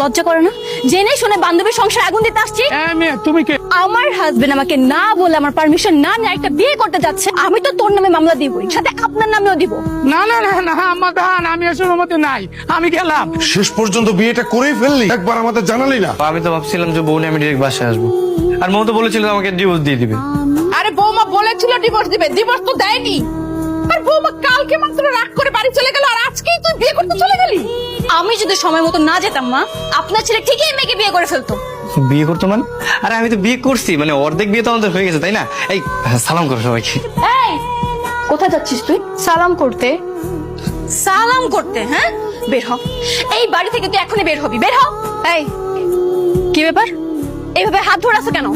লজ্জা করে না? জেনে শুনে বান্ধবীর সংসার আগুন দিতে আসছি? তুমি কে? আমার হাজবেন্ড আমাকে না বলে, আমার পারমিশন না নিয়ে একটা বিয়ে করতে যাচ্ছে। আমি তো তোর নামে মামলা দিবই, সাথে আপনার নামেও দিব। না না না না আম্মা জান, আমি আসলে মতে নাই, আমি গেলাম। শেষ পর্যন্ত বিয়েটা করেই ফেললি, একবার আমাদের জানালি না। আমি তো ভাবছিলাম যে বউ নিয়ে আমি ডিরেক্ট বাসায় আসবো, আর মৌ তো বলেছিল আমাকে ডিভোর্স দিয়ে দিবে। আরে বৌমা বলেছিল ডিভোর্স দিবে, ডিভোর্স তো দেয়নি। আর বৌমা কালকে মাত্র রাগ করে বাড়ি চলে গেল, আর আজকেই তুই বিয়ে করতে চলে গেলি। আমি যদি সময় মতো না যেতাম মা, আপনার ছেলে ঠিকই এই মেয়েকে বিয়ে করে ফেলতো। বিয়ে করতো মানে? আরে আমি তো বিয়ে করছি, মানে অর্ধেক বিয়ে তো আমাদের হয়ে গেছে, তাই না? এই সালাম করো সবাইকে। এই কোথায় যাচ্ছিস তুই? সালাম করতে? সালাম করতে? হ্যাঁ, বের হ এই বাড়ি থেকে, তুই এখনই বের হবি, বের হ। এই কি ব্যাপার, এইভাবে হাত ধরে আছে কেন?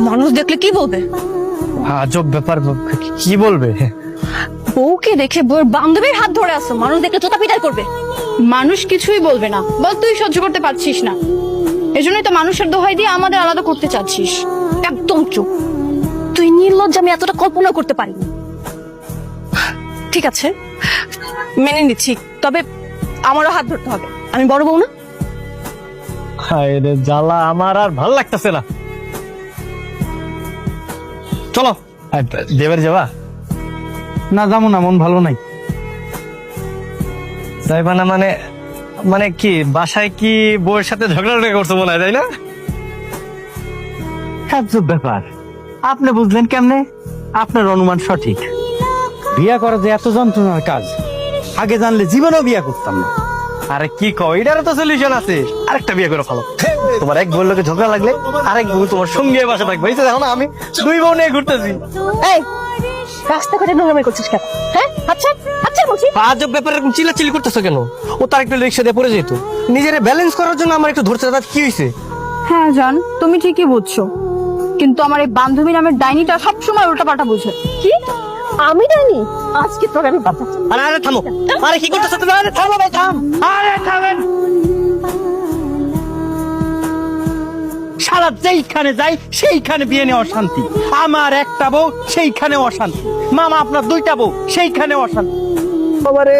মানুষ দেখলে কি বলবে? আজব ব্যাপার, কি বলবে? বউকে দেখে বউর বান্ধবীর হাত ধরে আছো, মানুষ দেখলে চোতা পিটাই করবে। মানুষ কিছুই বলবে না, বল তুই সহ্য করতে পারছিস না, এজন্যই তো মানুষের দোহাই দিয়ে আমাদের আলাদা করতে চাচ্ছিস। একদম চুপ, তুই নির্লজ্জ, আমি এতটা কল্পনা করতে পারিনি। ঠিক আছে, মেনে নিচ্ছি, তবে আমারও হাত ধরতে হবে, আমি বড় বউ না? হায় রে জ্বালা, আমার আর ভাল লাগতেছে না। চলো দেবার যাবা? না যাবো না, মন ভালো নাই। যাইবা না মানে? মানে কি বাসায় কি বউয়ের সাথে ঝগড়া করছো মনে হয়, তাই না? আজব ব্যাপার, আপনি বুঝলেন কেমনে? আপনার অনুমান সঠিক। বিয়া করা যে এত যন্ত্রণার কাজ, আগে জানলে জীবনেও বিয়া করতাম না। আরে কি কও, এটারও তো সলিউশন আছে। আরেকটা বিয়ে করে ফেলো। তোমার এক বউর লোকে ঝগড়া লাগলে আরেক বউ তোমার সঙ্গে বাসা থাকবে। এই তো দেখো না, আমি দুই বউ নিয়ে ঘুরতেছি। এই রাস্তাঘাটে নোংরামি করছিস কেন? হ্যাঁ, আচ্ছা আচ্ছা বলছি। আজব ব্যাপার, এরকম চিল্লাচিল্লি করতেছো কেন? ও তার একটু রিক্সা দিয়ে পড়ে যেত, নিজের ব্যালেন্স করার জন্য আমার একটু ধরতে, তার কি হয়েছে? হ্যাঁ জান, তুমি ঠিকই বুঝছো, কিন্তু আমার এই বান্ধবী নামের ডাইনিটা সবসময় উল্টাপাল্টা বুঝে। কি? আমি জানি আজকে তোর আমি বাঁচাচ্ছি। আরে আরে থামো, আরে কি করতেছো তুমি? আরে থামো ভাই, থাম। আরে থামেন, সারা যেইখানে যাই সেইখানে বিয়ে নিয়ে অশান্তি। আমার একটা বউ, সেইখানে অশান্তি। মামা আপনার দুইটা বউ, সেইখানে অশান্তি। বাবারে,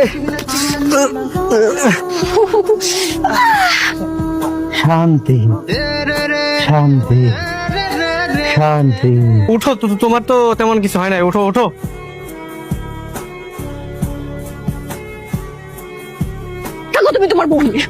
শান্তি শান্তি শান্তি। উঠো, তোমার তো তেমন কিছু হয় না, উঠো উঠো। থাকো তুমি তোমার বউ নিয়ে।